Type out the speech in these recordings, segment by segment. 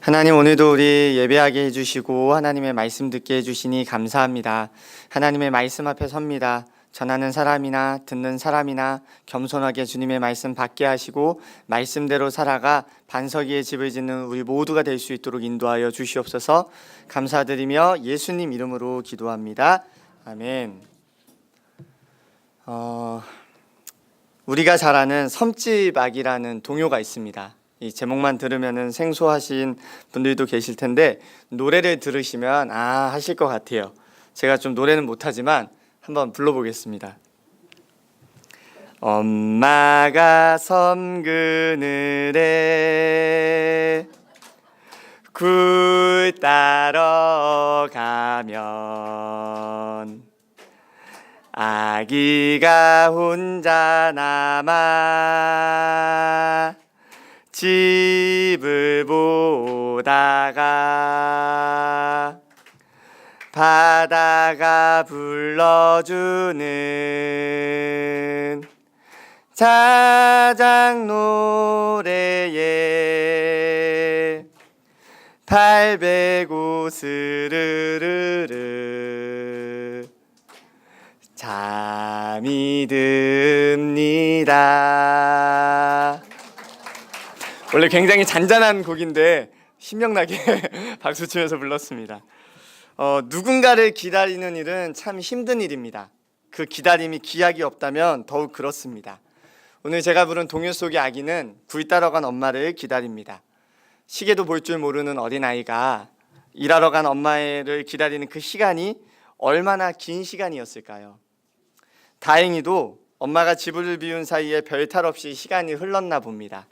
하나님, 오늘도 우리 예배하게 해주시고 하나님의 말씀 듣게 해주시니 감사합니다. 하나님의 말씀 앞에 섭니다. 전하는 사람이나 듣는 사람이나 겸손하게 주님의 말씀 받게 하시고 말씀대로 살아가 반석 위에 집을 짓는 우리 모두가 될 수 있도록 인도하여 주시옵소서. 감사드리며 예수님 이름으로 기도합니다. 아멘. 우리가 잘 아는 섬집악이라는 동요가 있습니다. 이 제목만 들으면 생소하신 분들도 계실 텐데 노래를 들으시면 하실 것 같아요. 제가 좀 노래는 못하지만 한번 불러보겠습니다. 엄마가 섬 그늘에 굴 따러 가면 아기가 혼자 남아 집을 보다가 바다가 불러주는 자작 노래에 발베고 스르르르 잠이 듭니다. 원래 굉장히 잔잔한 곡인데 신명나게 박수 치면서 불렀습니다. 누군가를 기다리는 일은 참 힘든 일입니다. 그 기다림이 기약이 없다면 더욱 그렇습니다. 오늘 제가 부른 동요 속의 아기는 굴 따러 간 엄마를 기다립니다. 시계도 볼 줄 모르는 어린아이가 일하러 간 엄마를 기다리는 그 시간이 얼마나 긴 시간이었을까요? 다행히도 엄마가 집을 비운 사이에 별탈 없이 시간이 흘렀나 봅니다.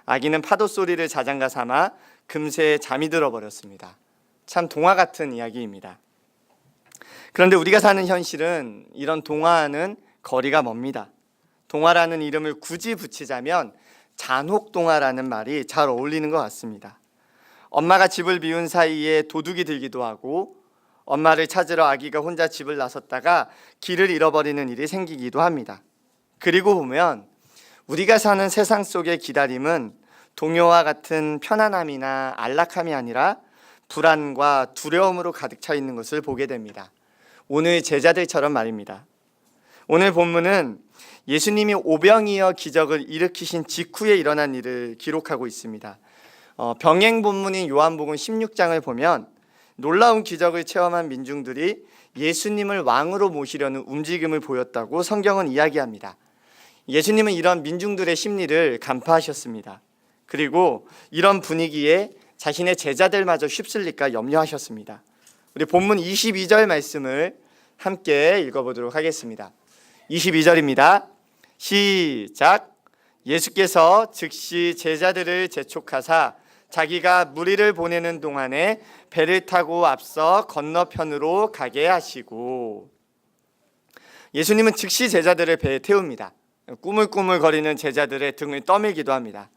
아기는 파도 소리를 자장가 삼아 금세 잠이 들어버렸습니다. 참 동화 같은 이야기입니다. 그런데 우리가 사는 현실은 이런 동화와는 거리가 멉니다. 동화라는 이름을 굳이 붙이자면 잔혹동화라는 말이 잘 어울리는 것 같습니다. 엄마가 집을 비운 사이에 도둑이 들기도 하고 엄마를 찾으러 아기가 혼자 집을 나섰다가 길을 잃어버리는 일이 생기기도 합니다. 그리고 보면 우리가 사는 세상 속의 기다림은 동요와 같은 편안함이나 안락함이 아니라 불안과 두려움으로 가득 차 있는 것을 보게 됩니다. 오늘 제자들처럼 말입니다. 오늘 본문은 예수님이 오병이어 기적을 일으키신 직후에 일어난 일을 기록하고 있습니다. 병행 본문인 요한복음 16장을 보면 놀라운 기적을 체험한 민중들이 예수님을 왕으로 모시려는 움직임을 보였다고 성경은 이야기합니다. 예수님은 이런 민중들의 심리를 간파하셨습니다. 그리고 이런 분위기에 자신의 제자들마저 휩쓸릴까 염려하셨습니다. 우리 본문 22절 말씀을 함께 읽어보도록 하겠습니다. 22절입니다. 시작. 예수께서 즉시 제자들을 재촉하사 자기가 무리를 보내는 동안에 배를 타고 앞서 건너편으로 가게 하시고, 예수님은 즉시 제자들을 배에 태웁니다. 꾸물꾸물거리는 제자들의 등을 떠밀기도 합니다.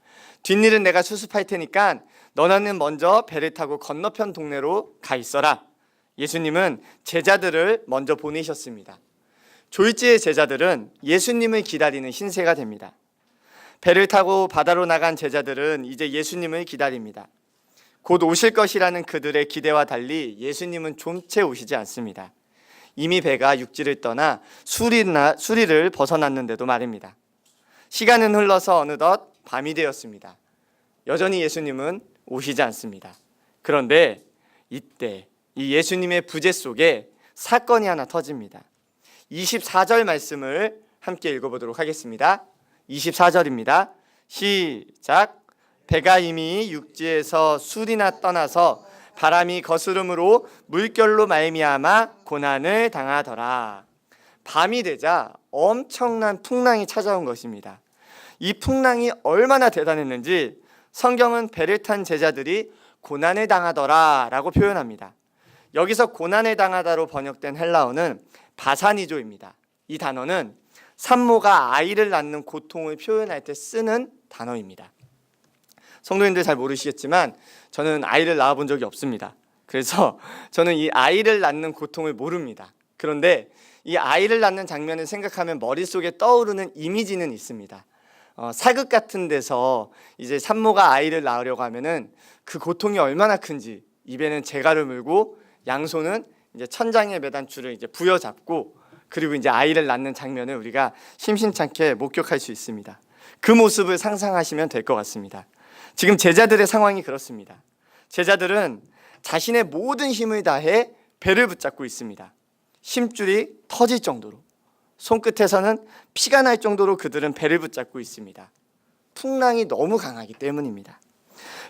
뒷일은 내가 수습할 테니까 너는 먼저 배를 타고 건너편 동네로 가 있어라. 예수님은 제자들을 먼저 보내셨습니다. 졸지의 제자들은 예수님을 기다리는 신세가 됩니다. 배를 타고 바다로 나간 제자들은 이제 예수님을 기다립니다. 곧 오실 것이라는 그들의 기대와 달리 예수님은 좀채 오시지 않습니다. 이미 배가 육지를 떠나 수리를 벗어났는데도 말입니다. 시간은 흘러서 어느덧 밤이 되었습니다. 여전히 예수님은 오시지 않습니다. 그런데 이때 이 예수님의 부재 속에 사건이 하나 터집니다. 24절 말씀을 함께 읽어보도록 하겠습니다. 24절입니다. 시작. 배가 이미 육지에서 술이나 떠나서 바람이 거스름으로 물결로 말미암아 고난을 당하더라. 밤이 되자 엄청난 풍랑이 찾아온 것입니다. 이 풍랑이 얼마나 대단했는지 성경은 배를 탄 제자들이 고난을 당하더라 라고 표현합니다. 여기서 고난을 당하다로 번역된 헬라어는 바사니조입니다. 이 단어는 산모가 아이를 낳는 고통을 표현할 때 쓰는 단어입니다. 성도님들 잘 모르시겠지만 저는 아이를 낳아본 적이 없습니다. 그래서 저는 이 아이를 낳는 고통을 모릅니다. 그런데 이 아이를 낳는 장면을 생각하면 머릿속에 떠오르는 이미지는 있습니다. 사극 같은 데서 이제 산모가 아이를 낳으려고 하면은 그 고통이 얼마나 큰지, 입에는 재갈을 물고 양손은 이제 천장에 매단 줄을 이제 부여잡고, 그리고 이제 아이를 낳는 장면을 우리가 심심찮게 목격할 수 있습니다. 그 모습을 상상하시면 될 것 같습니다. 지금 제자들의 상황이 그렇습니다. 제자들은 자신의 모든 힘을 다해 배를 붙잡고 있습니다. 심줄이 터질 정도로, 손끝에서는 피가 날 정도로 그들은 배를 붙잡고 있습니다. 풍랑이 너무 강하기 때문입니다.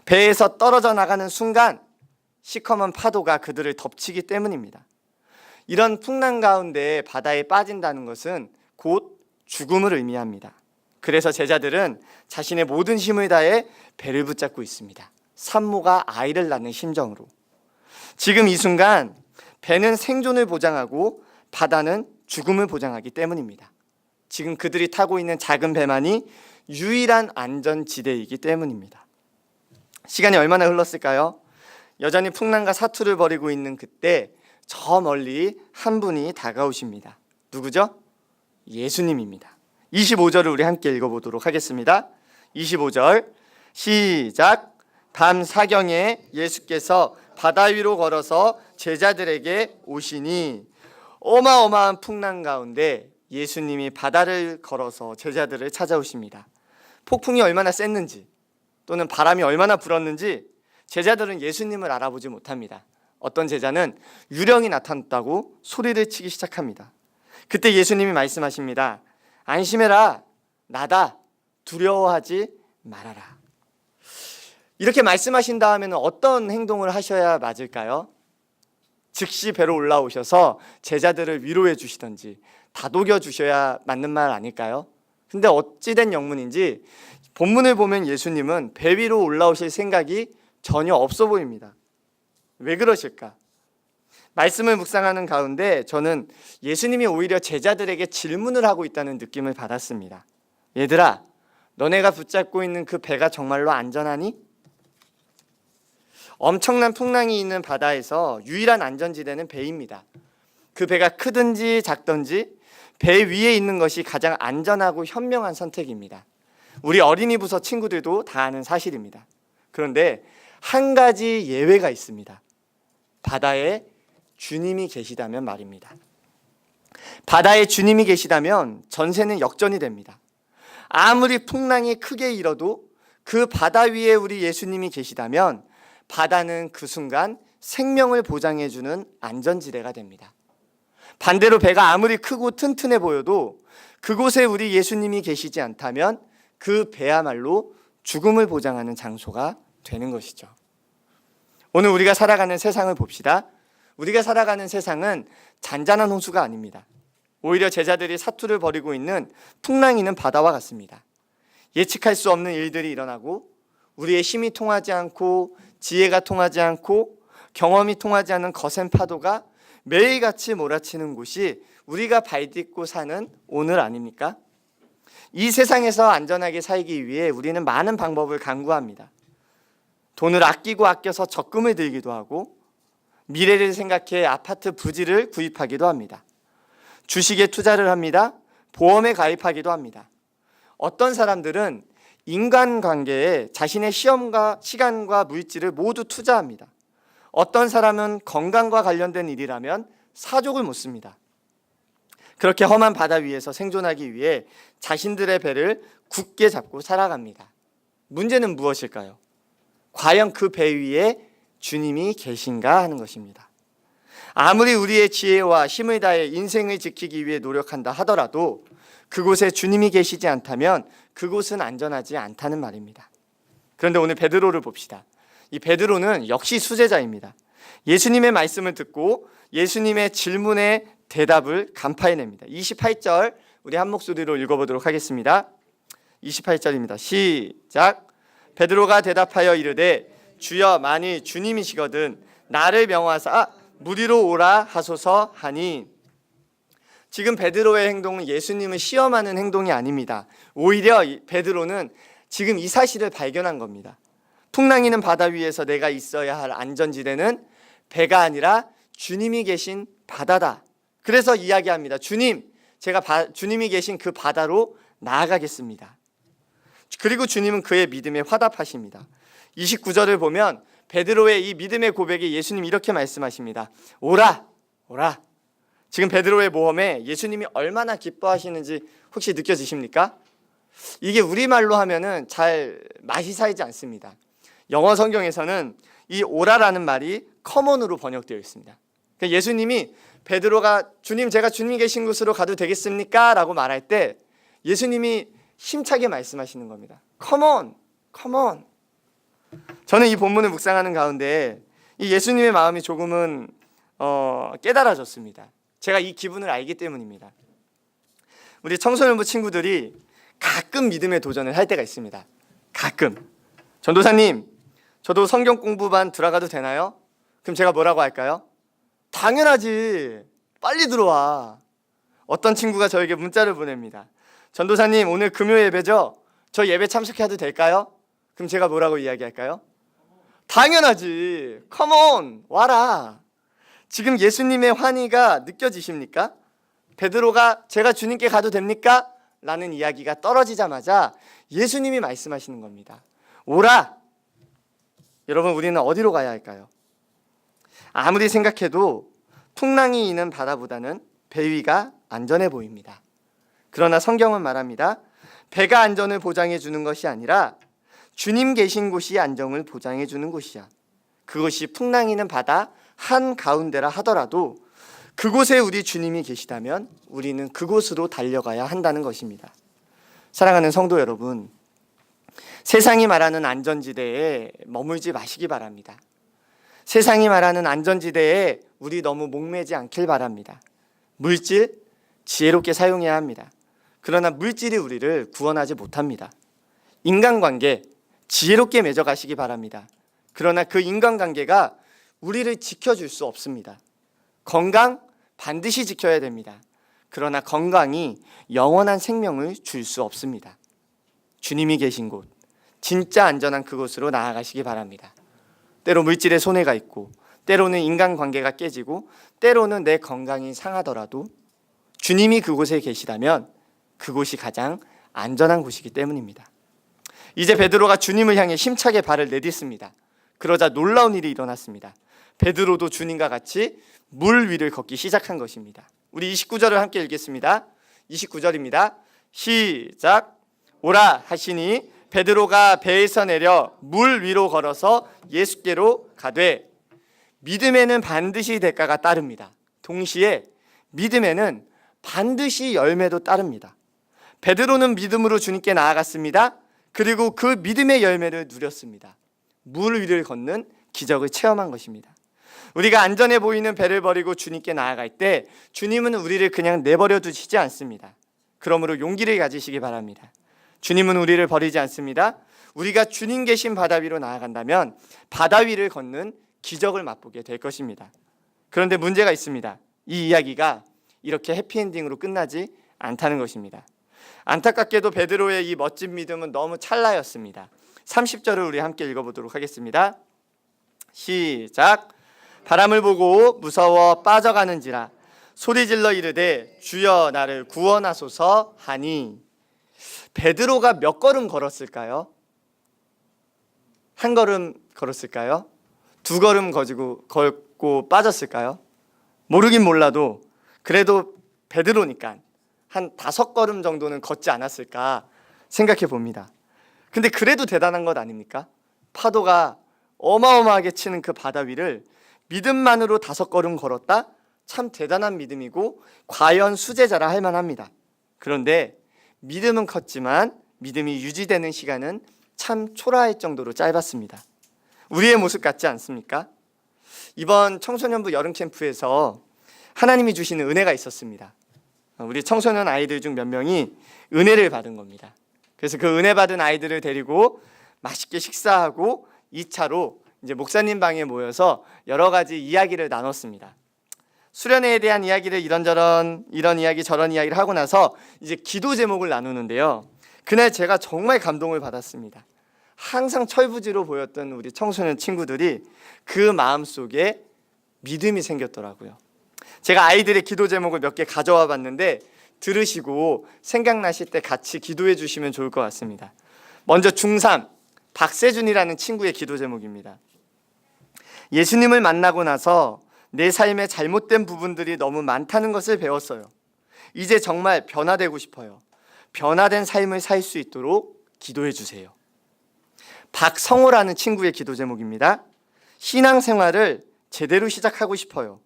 배에서 떨어져 나가는 순간 시커먼 파도가 그들을 덮치기 때문입니다. 이런 풍랑 가운데 바다에 빠진다는 것은 곧 죽음을 의미합니다. 그래서 제자들은 자신의 모든 힘을 다해 배를 붙잡고 있습니다. 산모가 아이를 낳는 심정으로. 지금 이 순간 배는 생존을 보장하고 바다는 죽음을 보장하기 때문입니다. 지금 그들이 타고 있는 작은 배만이 유일한 안전지대이기 때문입니다. 시간이 얼마나 흘렀을까요? 여전히 풍랑과 사투를 벌이고 있는 그때 저 멀리 한 분이 다가오십니다. 누구죠? 예수님입니다. 25절을 우리 함께 읽어보도록 하겠습니다. 25절 시작. 밤 사경에 예수께서 바다 위로 걸어서 제자들에게 오시니, 어마어마한 풍랑 가운데 예수님이 바다를 걸어서 제자들을 찾아오십니다. 폭풍이 얼마나 셌는지, 또는 바람이 얼마나 불었는지 제자들은 예수님을 알아보지 못합니다. 어떤 제자는 유령이 나타났다고 소리를 치기 시작합니다. 그때 예수님이 말씀하십니다. 안심해라, 나다, 두려워하지 말아라. 이렇게 말씀하신 다음에는 어떤 행동을 하셔야 맞을까요? 즉시 배로 올라오셔서 제자들을 위로해 주시던지 다독여 주셔야 맞는 말 아닐까요? 근데 어찌된 영문인지 본문을 보면 예수님은 배 위로 올라오실 생각이 전혀 없어 보입니다. 왜 그러실까? 말씀을 묵상하는 가운데 저는 예수님이 오히려 제자들에게 질문을 하고 있다는 느낌을 받았습니다. 얘들아, 너네가 붙잡고 있는 그 배가 정말로 안전하니? 엄청난 풍랑이 있는 바다에서 유일한 안전지대는 배입니다. 그 배가 크든지 작든지 배 위에 있는 것이 가장 안전하고 현명한 선택입니다. 우리 어린이 부서 친구들도 다 아는 사실입니다. 그런데 한 가지 예외가 있습니다. 바다에 주님이 계시다면 말입니다. 바다에 주님이 계시다면 전세는 역전이 됩니다. 아무리 풍랑이 크게 일어도 그 바다 위에 우리 예수님이 계시다면 바다는 그 순간 생명을 보장해주는 안전지대가 됩니다. 반대로 배가 아무리 크고 튼튼해 보여도 그곳에 우리 예수님이 계시지 않다면 그 배야말로 죽음을 보장하는 장소가 되는 것이죠. 오늘 우리가 살아가는 세상을 봅시다. 우리가 살아가는 세상은 잔잔한 호수가 아닙니다. 오히려 제자들이 사투를 벌이고 있는 풍랑이 있는 바다와 같습니다. 예측할 수 없는 일들이 일어나고 우리의 힘이 통하지 않고 지혜가 통하지 않고 경험이 통하지 않은 거센 파도가 매일같이 몰아치는 곳이 우리가 발딛고 사는 오늘 아닙니까? 이 세상에서 안전하게 살기 위해 우리는 많은 방법을 강구합니다. 돈을 아끼고 아껴서 적금을 들기도 하고 미래를 생각해 아파트 부지를 구입하기도 합니다. 주식에 투자를 합니다. 보험에 가입하기도 합니다. 어떤 사람들은 인간관계에 자신의 시간과 물질을 모두 투자합니다. 어떤 사람은 건강과 관련된 일이라면 사족을 묻습니다. 그렇게 험한 바다 위에서 생존하기 위해 자신들의 배를 굳게 잡고 살아갑니다. 문제는 무엇일까요? 과연 그 배 위에 주님이 계신가 하는 것입니다. 아무리 우리의 지혜와 힘을 다해 인생을 지키기 위해 노력한다 하더라도 그곳에 주님이 계시지 않다면 그곳은 안전하지 않다는 말입니다. 그런데 오늘 베드로를 봅시다. 이 베드로는 역시 수제자입니다. 예수님의 말씀을 듣고 예수님의 질문에 대답을 간파해냅니다. 28절 우리 한 목소리로 읽어보도록 하겠습니다. 28절입니다. 시작. 베드로가 대답하여 이르되 주여 만일 주님이시거든 나를 명하사 무리로 오라 하소서 하니. 지금 베드로의 행동은 예수님을 시험하는 행동이 아닙니다. 오히려 베드로는 지금 이 사실을 발견한 겁니다. 풍랑이는 바다 위에서 내가 있어야 할 안전지대는 배가 아니라 주님이 계신 바다다. 그래서 이야기합니다. 주님, 제가 주님이 계신 그 바다로 나아가겠습니다. 그리고 주님은 그의 믿음에 화답하십니다. 29절을 보면 베드로의 이 믿음의 고백에 예수님이 이렇게 말씀하십니다. 오라, 오라. 지금 베드로의 모험에 예수님이 얼마나 기뻐하시는지 혹시 느껴지십니까? 이게 우리말로 하면은 잘 맛이 살지 않습니다. 영어 성경에서는 이 오라라는 말이 커먼으로 번역되어 있습니다. 그러니까 예수님이 베드로가 주님, 제가 주님 계신 곳으로 가도 되겠습니까? 라고 말할 때 예수님이 힘차게 말씀하시는 겁니다. Come on, come on. 저는 이 본문을 묵상하는 가운데 이 예수님의 마음이 조금은 깨달아졌습니다. 제가 이 기분을 알기 때문입니다. 우리 청소년부 친구들이 가끔 믿음의 도전을 할 때가 있습니다. 가끔. 전도사님, 저도 성경 공부반 들어가도 되나요? 그럼 제가 뭐라고 할까요? 당연하지. 빨리 들어와. 어떤 친구가 저에게 문자를 보냅니다. 전도사님, 오늘 금요 예배죠? 저 예배 참석해도 될까요? 그럼 제가 뭐라고 이야기할까요? 당연하지. Come on, 와라. 지금 예수님의 환희가 느껴지십니까? 베드로가 제가 주님께 가도 됩니까? 라는 이야기가 떨어지자마자 예수님이 말씀하시는 겁니다. 오라. 여러분, 우리는 어디로 가야 할까요? 아무리 생각해도 풍랑이 있는 바다보다는 배 위가 안전해 보입니다. 그러나 성경은 말합니다. 배가 안전을 보장해 주는 것이 아니라 주님 계신 곳이 안정을 보장해 주는 곳이야. 그것이 풍랑이 있는 바다 한가운데라 하더라도 그곳에 우리 주님이 계시다면 우리는 그곳으로 달려가야 한다는 것입니다. 사랑하는 성도 여러분, 세상이 말하는 안전지대에 머물지 마시기 바랍니다. 세상이 말하는 안전지대에 우리 너무 목매지 않길 바랍니다. 물질, 지혜롭게 사용해야 합니다. 그러나 물질이 우리를 구원하지 못합니다. 인간관계, 지혜롭게 맺어가시기 바랍니다. 그러나 그 인간관계가 우리를 지켜줄 수 없습니다. 건강, 반드시 지켜야 됩니다. 그러나 건강이 영원한 생명을 줄 수 없습니다. 주님이 계신 곳, 진짜 안전한 그곳으로 나아가시기 바랍니다. 때로 물질에 손해가 있고, 때로는 인간관계가 깨지고, 때로는 내 건강이 상하더라도 주님이 그곳에 계시다면 그곳이 가장 안전한 곳이기 때문입니다. 이제 베드로가 주님을 향해 힘차게 발을 내딛습니다. 그러자 놀라운 일이 일어났습니다. 베드로도 주님과 같이 물 위를 걷기 시작한 것입니다. 우리 29절을 함께 읽겠습니다. 29절입니다. 시작. 오라 하시니 베드로가 배에서 내려 물 위로 걸어서 예수께로 가되 믿음에는 반드시 대가가 따릅니다. 동시에 믿음에는 반드시 열매도 따릅니다. 베드로는 믿음으로 주님께 나아갔습니다. 그리고 그 믿음의 열매를 누렸습니다. 물 위를 걷는 기적을 체험한 것입니다. 우리가 안전해 보이는 배를 버리고 주님께 나아갈 때 주님은 우리를 그냥 내버려 두시지 않습니다. 그러므로 용기를 가지시기 바랍니다. 주님은 우리를 버리지 않습니다. 우리가 주님 계신 바다 위로 나아간다면 바다 위를 걷는 기적을 맛보게 될 것입니다. 그런데 문제가 있습니다. 이 이야기가 이렇게 해피엔딩으로 끝나지 않다는 것입니다. 안타깝게도 베드로의 이 멋진 믿음은 너무 찰나였습니다. 30절을 우리 함께 읽어보도록 하겠습니다. 시작. 바람을 보고 무서워 빠져가는지라 소리질러 이르되 주여 나를 구원하소서 하니. 베드로가 몇 걸음 걸었을까요? 한 걸음 걸었을까요? 두 걸음 걷고 빠졌을까요? 모르긴 몰라도 그래도 베드로니까 한 5걸음 정도는 걷지 않았을까 생각해 봅니다. 근데 그래도 대단한 것 아닙니까? 파도가 어마어마하게 치는 그 바다 위를 믿음만으로 5걸음 걸었다? 참 대단한 믿음이고 과연 수제자라 할 만합니다. 그런데 믿음은 컸지만 믿음이 유지되는 시간은 참 초라할 정도로 짧았습니다. 우리의 모습 같지 않습니까? 이번 청소년부 여름 캠프에서 하나님이 주시는 은혜가 있었습니다. 우리 청소년 아이들 중 몇 명이 은혜를 받은 겁니다. 그래서 그 은혜 받은 아이들을 데리고 맛있게 식사하고 2차로 이제 목사님 방에 모여서 여러 가지 이야기를 나눴습니다. 수련회에 대한 이야기를 이런저런 이런 이야기 저런 이야기를 하고 나서 이제 기도 제목을 나누는데요. 그날 제가 정말 감동을 받았습니다. 항상 철부지로 보였던 우리 청소년 친구들이 그 마음속에 믿음이 생겼더라고요. 제가 아이들의 기도 제목을 몇 개 가져와 봤는데 들으시고 생각나실 때 같이 기도해 주시면 좋을 것 같습니다. 먼저 중3 박세준이라는 친구의 기도 제목입니다. 예수님을 만나고 나서 내 삶에 잘못된 부분들이 너무 많다는 것을 배웠어요. 이제 정말 변화되고 싶어요. 변화된 삶을 살 수 있도록 기도해 주세요. 박성호라는 친구의 기도 제목입니다. 신앙생활을 제대로 시작하고 싶어요.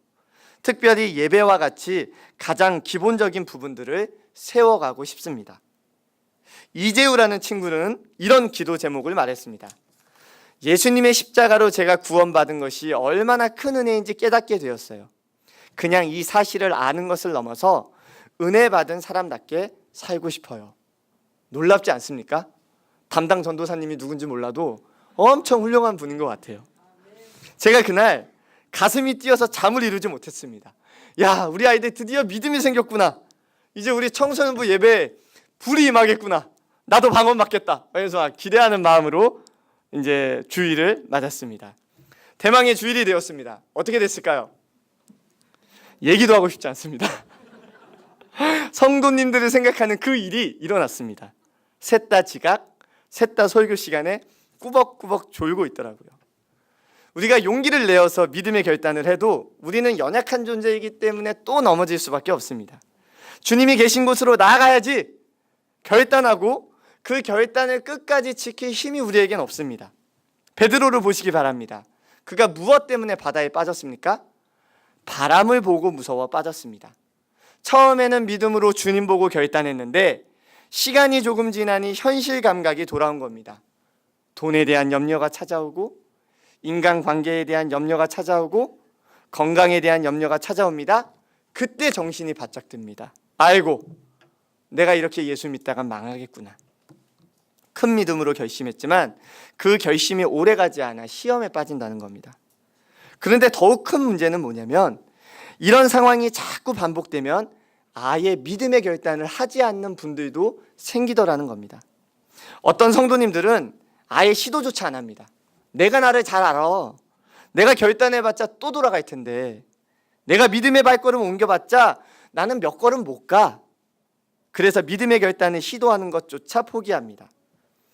특별히 예배와 같이 가장 기본적인 부분들을 세워가고 싶습니다. 이재우라는 친구는 이런 기도 제목을 말했습니다. 예수님의 십자가로 제가 구원받은 것이 얼마나 큰 은혜인지 깨닫게 되었어요. 그냥 이 사실을 아는 것을 넘어서 은혜 받은 사람답게 살고 싶어요. 놀랍지 않습니까? 담당 전도사님이 누군지 몰라도 엄청 훌륭한 분인 것 같아요. 제가 그날 가슴이 뛰어서 잠을 이루지 못했습니다. 야, 우리 아이들 드디어 믿음이 생겼구나. 이제 우리 청소년부 예배에 불이 임하겠구나. 나도 방언 받겠다. 그래서 기대하는 마음으로 이제 주일을 맞았습니다. 대망의 주일이 되었습니다. 어떻게 됐을까요? 얘기도 하고 싶지 않습니다. 성도님들을 생각하는 그 일이 일어났습니다. 셋 다 지각, 셋 다 설교 시간에 꾸벅꾸벅 졸고 있더라고요. 우리가 용기를 내어서 믿음의 결단을 해도 우리는 연약한 존재이기 때문에 또 넘어질 수밖에 없습니다. 주님이 계신 곳으로 나아가야지 결단하고 그 결단을 끝까지 지킬 힘이 우리에겐 없습니다. 베드로를 보시기 바랍니다. 그가 무엇 때문에 바다에 빠졌습니까? 바람을 보고 무서워 빠졌습니다. 처음에는 믿음으로 주님 보고 결단했는데 시간이 조금 지나니 현실 감각이 돌아온 겁니다. 돈에 대한 염려가 찾아오고 인간관계에 대한 염려가 찾아오고 건강에 대한 염려가 찾아옵니다. 그때 정신이 바짝 듭니다. 아이고, 내가 이렇게 예수 믿다가 망하겠구나. 큰 믿음으로 결심했지만 그 결심이 오래가지 않아 시험에 빠진다는 겁니다. 그런데 더욱 큰 문제는 뭐냐면 이런 상황이 자꾸 반복되면 아예 믿음의 결단을 하지 않는 분들도 생기더라는 겁니다. 어떤 성도님들은 아예 시도조차 안 합니다. 내가 나를 잘 알아. 내가 결단해봤자 또 돌아갈 텐데 내가 믿음의 발걸음 옮겨봤자 나는 몇 걸음 못 가. 그래서 믿음의 결단을 시도하는 것조차 포기합니다.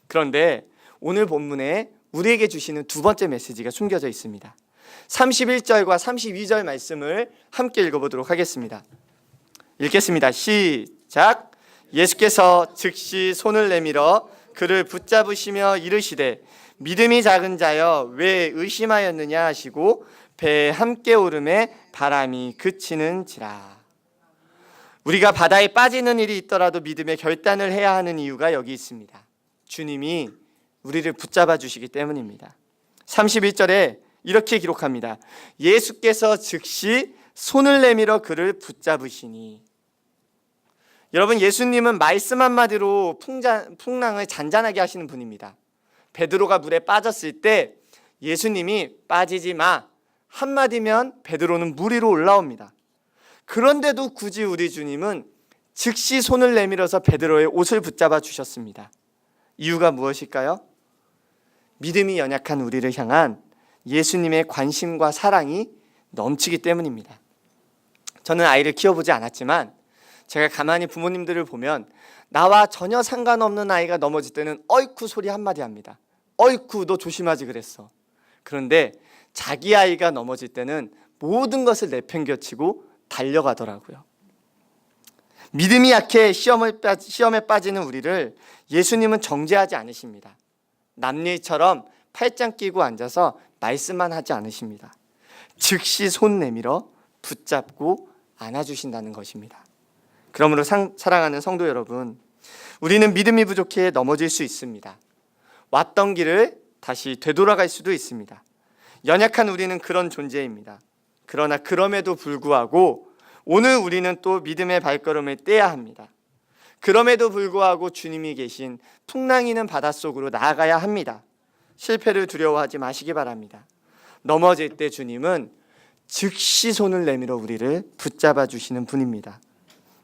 그런데 오늘 본문에 우리에게 주시는 두 번째 메시지가 숨겨져 있습니다. 31절과 32절 말씀을 함께 읽어보도록 하겠습니다. 읽겠습니다. 시작. 예수께서 즉시 손을 내밀어 그를 붙잡으시며 이르시되 믿음이 작은 자여 왜 의심하였느냐 하시고 배에 함께 오름에 바람이 그치는지라. 우리가 바다에 빠지는 일이 있더라도 믿음의 결단을 해야 하는 이유가 여기 있습니다. 주님이 우리를 붙잡아 주시기 때문입니다. 31절에 이렇게 기록합니다. 예수께서 즉시 손을 내밀어 그를 붙잡으시니. 여러분, 예수님은 말씀 한마디로 풍랑을 잔잔하게 하시는 분입니다. 베드로가 물에 빠졌을 때 예수님이 빠지지 마 한마디면 베드로는 물 위로 올라옵니다. 그런데도 굳이 우리 주님은 즉시 손을 내밀어서 베드로의 옷을 붙잡아 주셨습니다. 이유가 무엇일까요? 믿음이 연약한 우리를 향한 예수님의 관심과 사랑이 넘치기 때문입니다. 저는 아이를 키워보지 않았지만 제가 가만히 부모님들을 보면 나와 전혀 상관없는 아이가 넘어질 때는 어이쿠 소리 한마디 합니다. 어이쿠 너 조심하지 그랬어. 그런데 자기 아이가 넘어질 때는 모든 것을 내팽겨치고 달려가더라고요. 믿음이 약해 시험에 빠지는 우리를 예수님은 정죄하지 않으십니다. 남일처럼 팔짱 끼고 앉아서 말씀만 하지 않으십니다. 즉시 손 내밀어 붙잡고 안아주신다는 것입니다. 그러므로 사랑하는 성도 여러분, 우리는 믿음이 부족해 넘어질 수 있습니다. 왔던 길을 다시 되돌아갈 수도 있습니다. 연약한 우리는 그런 존재입니다. 그러나 그럼에도 불구하고 오늘 우리는 또 믿음의 발걸음을 떼야 합니다. 그럼에도 불구하고 주님이 계신 풍랑이는 바닷속으로 나아가야 합니다. 실패를 두려워하지 마시기 바랍니다. 넘어질 때 주님은 즉시 손을 내밀어 우리를 붙잡아 주시는 분입니다.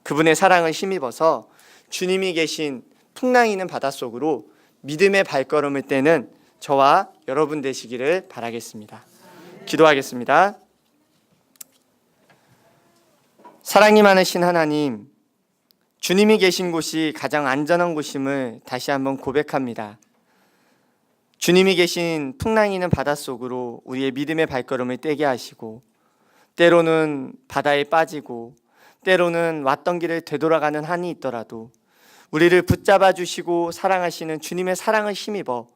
그분의 사랑을 힘입어서 주님이 계신 풍랑이는 바닷속으로 믿음의 발걸음을 떼는 저와 여러분 되시기를 바라겠습니다. 기도하겠습니다. 사랑이 많으신 하나님, 주님이 계신 곳이 가장 안전한 곳임을 다시 한번 고백합니다. 주님이 계신 풍랑이는 바닷속으로 우리의 믿음의 발걸음을 떼게 하시고, 때로는 바다에 빠지고 때로는 왔던 길을 되돌아가는 한이 있더라도 우리를 붙잡아 주시고 사랑하시는 주님의 사랑을 힘입어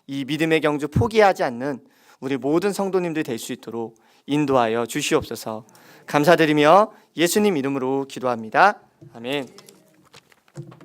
이 믿음의 경주 포기하지 않는 우리 모든 성도님들 될 수 있도록 인도하여 주시옵소서. 감사드리며 예수님 이름으로 기도합니다. 아멘.